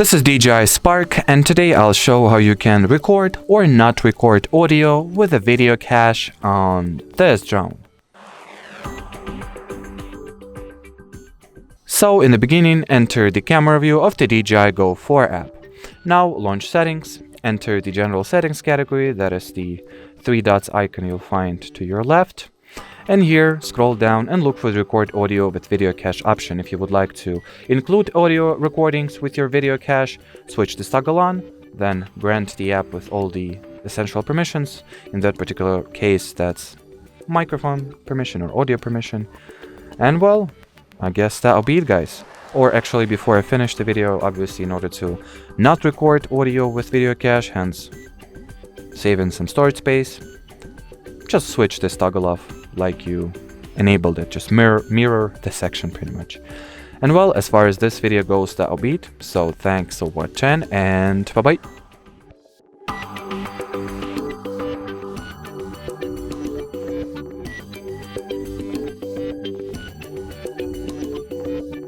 This is DJI Spark, and today I'll show how you can record or not record audio with a video cache on this drone. So in the beginning, enter the camera view of the DJI Go 4 app. Now launch settings, enter the general settings category, that is the three dots icon you'll find to your left. And here, scroll down and look for the record audio with video cache option. If you would like to include audio recordings with your video cache, switch this toggle on, then grant the app with all the essential permissions. In that particular case, that's microphone permission or audio permission. And well, I guess that'll be it, guys. Or actually, before I finish the video, obviously in order to not record audio with video cache, hence saving some storage space, just switch this toggle off like you enabled it. Just mirror the section pretty much. And well, as far as this video goes, that'll be it. So thanks for watching and bye bye.